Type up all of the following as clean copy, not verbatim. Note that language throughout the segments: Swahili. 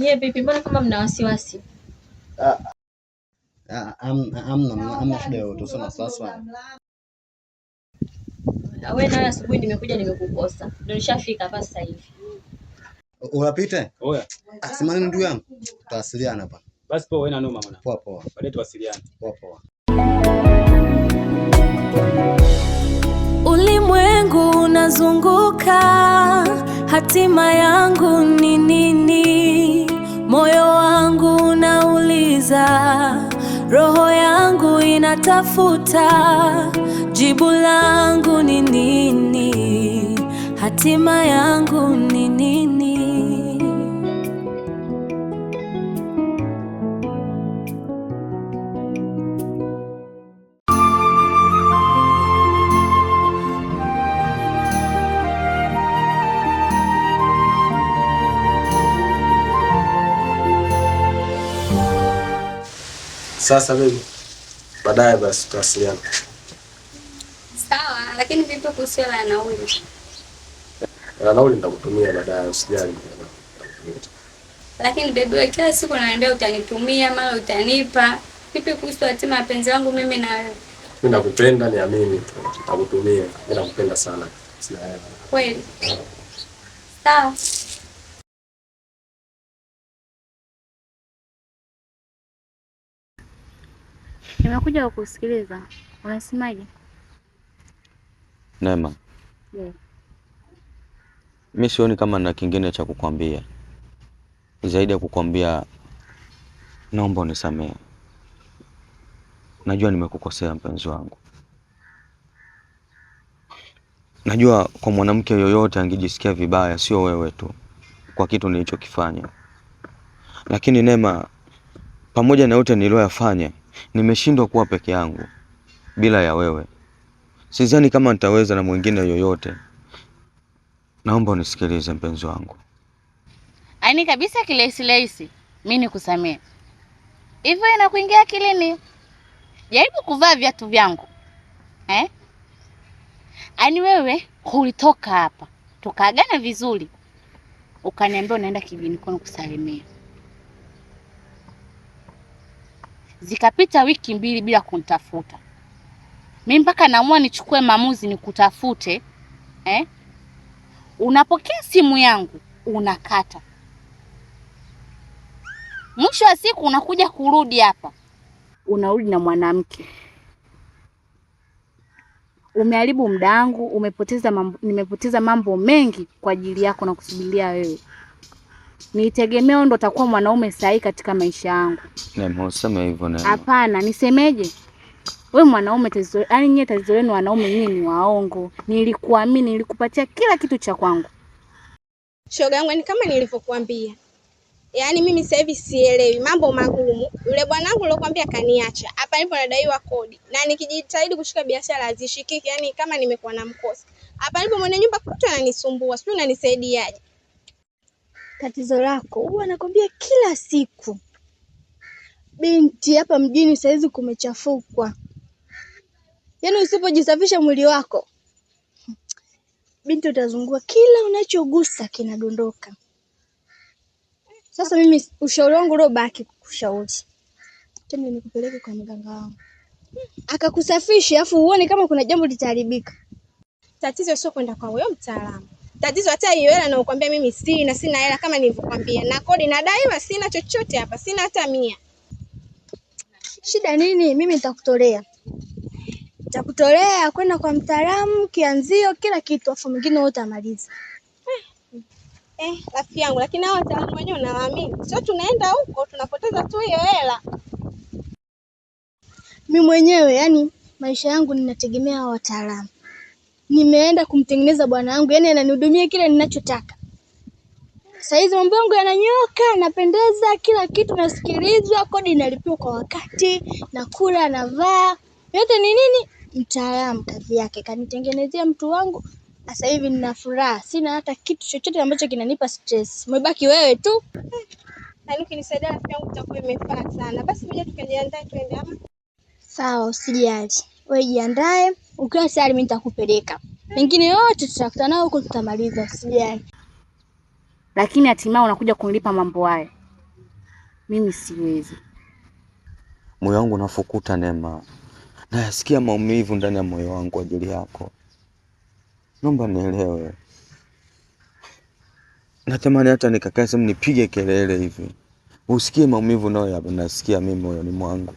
Nyie vipi, mbona kama mna wasiwasi? Amna shida yoyote, usina wasiwasi. Wewe na asubuhi nimekuja nimekukosa. Ndio nishafika hapa sasa hivi. Unapita? Oya. Simani ndugu yangu. Tutawasiliana hapa. Basi poa, wewe na noma mwana. Poa poa. Baadaye tuwasiliane. Poa poa. Ulimwengu unazunguka, hatima yangu ni nini? Moyo wangu unauliza, roho yangu inatafuta, jibu langu ni nini? Hatima yangu ni nini? Sasa baby, baadaye basi tutawasiliana. Sawa, lakini vipi kuhusu la nauli? Na nauli nitakutumia baadaye, usijali. Lakini baby, wewe kila siku unaniambia utanitumia, mara utanipa. Vipi kuhusu hatima ya penzi wangu mimi na wewe? Mimi nakupenda, niamini tu. Nitakutumia. Mimi nakupenda sana. Sina hela. Kweli? Sawa. Nimekuja kukusikiliza. Unasemaje? Neema. Yeah. Mimi sioni kama na kingine cha kukwambia. Zaidi ya kukwambia naomba unisamehe. Najua nimekukosea mpenzi wangu. Najua kwa mwanamke yoyote angejisikia vibaya, sio wewe tu, kwa kitu nilichokifanya. Lakini Neema, pamoja na yote niliyoyafanya, nimeshindwa kuwa peke yangu bila ya wewe. Sidhani kama nitaweza na mwingine yoyote. Naomba unisikilize mpenzi wangu. Aini kabisa kileisi mimi nikusamee. Hivyo inakuingia akilini? Jaribu kuvaa viatu vyangu. Aini wewe ulitoka hapa, tukaagana vizuri, ukaniambia unaenda kijini kwenu kusalimia. Zikapita wiki 2 bila kunitafuta. Mimi mpaka naamua nichukue maamuzi nikutafute. Unapokea simu yangu, unakata. Mwisho wa siku unakuja kurudi hapa. Unarudi na mwanamke. Umeharibu muda wangu, nimepoteza mambo mengi kwa ajili yako na kusubiria wewe. Nitegemea ndo utakuwa mwanaume sahihi katika maisha yangu. Neema, useme hivyo Neema. Hapana, nisemeje? Wewe mwanaume tatizo, yani nyie tatizo lenu wanaume nyinyi ni waongo. Nilikuamini, nilikupatia kila kitu cha kwangu. Shoga yangu, ni kama nilivyokuambia. Yaani mimi sasa hivi sielewi mambo magumu. Yule bwanangu aliyokuambia kaniacha. Hapa nipo nadaiwa kodi. Na nikijitahidi kushika biashara hazishikiki, yani kama nimekuwa na mkosa. Hapa nipo mwenye nyumba kutu ananisumbua. Sijui unanisaidiaje? Tatizo lako huwa nakwambia kila siku. Binti, hapa mjini saizi kumechafukwa. Yaani usipojisafisha mwili wako, binti utazungua kila unachogusa kinadondoka. Sasa mimi ushauri wangu leo baki kukushauri. Tena nikupeleke kwa mganga wangu. Akakusafisha afu uone kama kuna jambo litaharibika. Tatizo sio kwenda kwa huyo mtaalamu. Tatizo hata hiyo hela naokuambia mimi sina hela kama nilivyokuambia. Na kodi nadaiwa, sina chochote hapa, sina hata 100. Shida nini? Mimi nitakutolea. Nitakutolea kwenda kwa mtaalamu, kianzio, kila kitu, afu mwingine wote amaliza. Rafiki yangu, lakini hao wataalamu wenyewe unawaamini? Sio tunaenda huko tunapoteza tu hiyo hela. Mimi mwenyewe yani maisha yangu ninategemea hao wataalamu. Nimeenda kumtengeneza bwana wangu, yani ananihudumia kile ninachotaka. Sasa hizi mambo yangu yananyoka, napendeza, kila kitu nasikilizwa, kodi inalipiwa kwa wakati, nakula, navaa. Yote ni nini? Mtaalamu kazi yake kanitengenezea mtu wangu. Sasa hivi nina furaha, sina hata kitu chochote ambacho kinanipa stress. Umebaki wewe tu. Na ukinisaidia rafiki yangu itakuwa imefaa sana. Basi ngoja tukajiandae twende ama. Sawa, usijali. Wewe jiandae, ukiwa tayari mimi nitakupeleka. Mengine yote tutakutana huko tutamaliza, usijali. Lakini hatimaye unakuja kunilipa mambo haya. mimi siwezi. Moyo wangu unafukuta Neema. Nayasikia maumivu ndani ya moyo wangu kwa ajili yako. Naomba nielewe. Natamani hata nikakaa sehemu nipige kelele hivi. Usikie maumivu nayo nasikia mimi moyoni mwangu.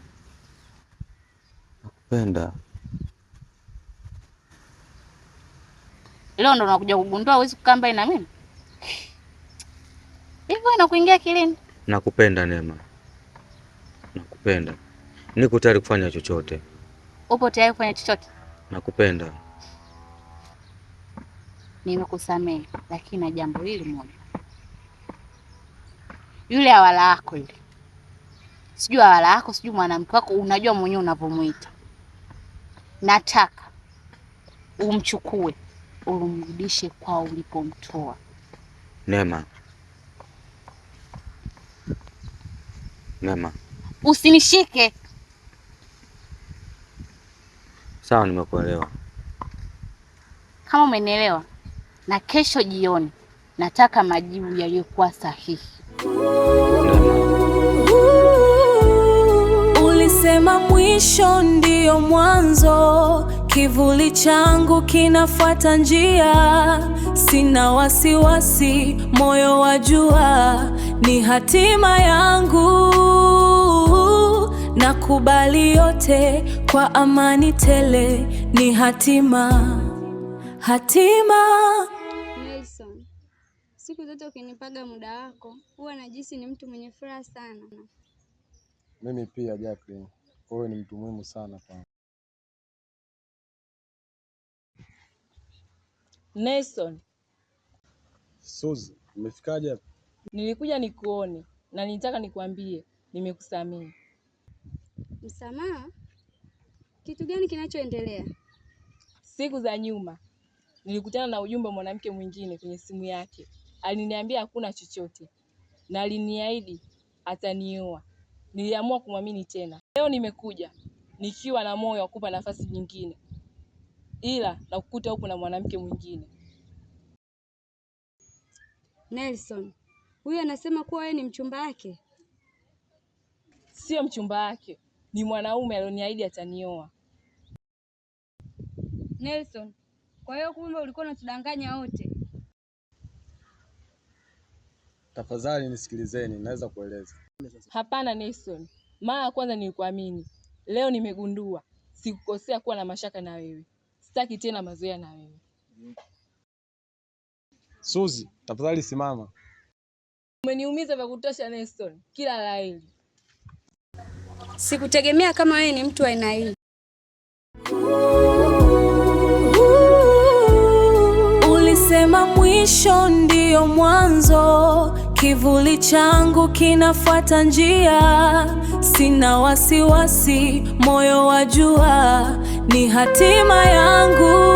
Nakupenda. Leo ndo unakuja kugundua huwezi kukaa mbali na mimi? Hivyo inakuingia kilini? Nakupenda Neema. Nakupenda. Niko tayari kufanya chochote. Upo tayari kufanya chochote? Nakupenda. Nimekusamehe, lakini na jambo hili moja. Yule awala wako yule. Sijui awala wako, sijui mwanamke wako, unajua mwenyewe unavomuita. Nataka umchukue, urudishe kwao ulipomtoa. Neema. Neema. Usinishike. Sawa, nimekuelewa. Kama umenielewa, na kesho jioni nataka majibu yaliyokuwa sahihi. Ulisema mwisho ndio mwanzo, kivuli changu kinafuata njia. Sina wasiwasi, moyo wajua ni hatima yangu. Nakubali yote kwa amani tele, ni hatima. Nelson, siku zote ukinipaga muda wako huwa najisi ni mtu mwenye furaha sana. Mimi pia Jacqueline, wewe ni mtu muhimu sana kwangu. Nelson. Suzy, umefikaje hapa? Nilikuja nikuone na nitaka nikuambie nimekusamehe. Msamaha? Kitu gani kinachoendelea? Siku za nyuma nilikutana na ujumbe wa mwanamke mwingine kwenye simu yake. Aliniambia hakuna chochote na aliniahidi atanioa. Niliamua kumwamini tena. Leo nimekuja nikiwa na moyo wa kukupa nafasi nyingine, ila na kukuta huko na mwanamke mwingine. Nelson, huyu anasema kuwa wewe ni mchumba wake? Sio mchumba wake, ni mwanaume alioniahidi atanioa. Nelson, kwa hiyo kumbe ulikuwa unatudanganya wote? Tafadhali nisikilizeni, naweza kueleza. Hapana Nelson, mara ya kwanza nilikuamini. Leo nimegundua sikukosea kuwa na mashaka na wewe. Sitaki tena mazoea na wewe. Suzy, tafadhali simama. Umeniumiza vya kutosha Nelson. Kila la heri. Sikutegemea kama wewe ni mtu wa aina hii. Ulisema mwisho ndio mwanzo, kivuli changu kinafuata njia. Sina wasiwasi, moyo wajua ni hatima yangu.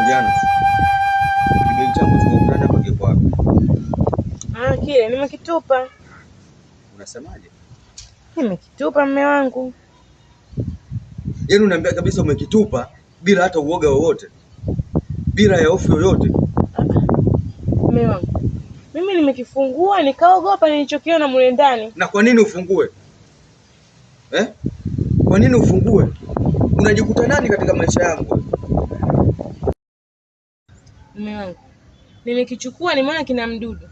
Jana kibeli changu tumekutana hapa kiko wapi? Kile nimekitupa. Unasemaje? Nimekitupa mume wangu. Yaani unaniambia kabisa umekitupa bila hata uoga wowote, bila ya hofu yoyote? Mume wangu, mimi nimekifungua nikaogopa nilichokiona mule ndani. Na kwa nini ufungue? Kwa nini ufungue? Unajikuta nani katika maisha yangu? Mume wangu, nimekichukua nimeona kina mdudu.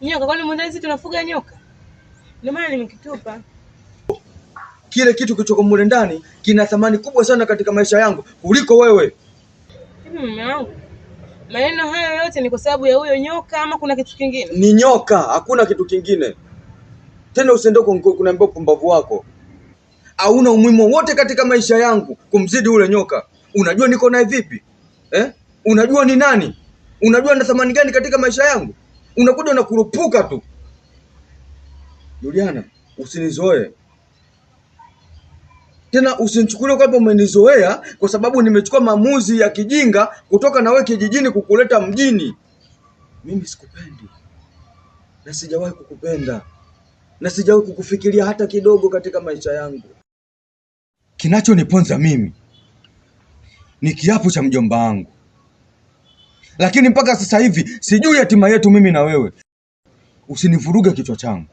Nyoka, kwani mwendani sisi tunafuga nyoka? Ndio maana nimekitupa. kile kitu kilichoko mule ndani kina thamani kubwa sana katika maisha yangu kuliko wewe. Hivi mume wangu, maneno hayo yote ni kwa sababu ya huyo nyoka ama kuna kitu kingine? Ni nyoka, hakuna kitu kingine. Tena usiende kuniambia upumbavu wako. Hauna umuhimu wote katika maisha yangu kumzidi ule nyoka. Unajua niko naye vipi? Unajua ni nani? Unajua na thamani gani katika maisha yangu? Unakuja unakurupuka tu. Juliana, usinizoe. Tena usinichukulie kwamba umenizoea kwa sababu nimechukua maamuzi ya kijinga kutoka na wewe kijijini kukuleta mjini. Mimi sikupendi. Na sijawahi kukupenda. Na sijawahi kukufikiria hata kidogo katika maisha yangu. Kinachoniponza mimi ni kiapo cha mjomba wangu. Lakini mpaka sasa hivi sijui hatima yetu mimi na wewe. Usinivuruge kichwa changu.